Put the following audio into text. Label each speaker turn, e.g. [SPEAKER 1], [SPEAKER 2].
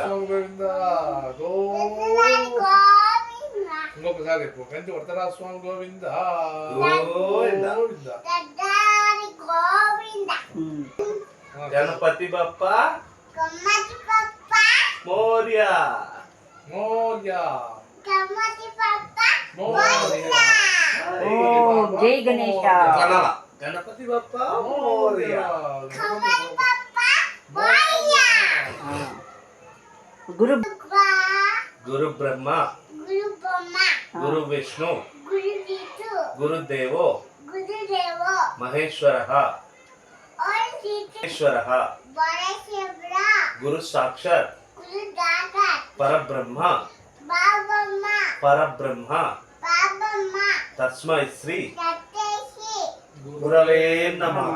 [SPEAKER 1] గోవింద ఇంకొకసారి కంచి వరదరాజ స్వామి గోవింద
[SPEAKER 2] గణపతి బప్ప మోర్య
[SPEAKER 3] జై గణేశ
[SPEAKER 2] గణపతి బప్ప మోర్య గురు బ్రహ్మ గురు విష్ణు గురుదేవో మహేశ్వర గురు సాక్షాత్ పరబ్రహ్మ తస్మై శ్రీ గురవే నమః.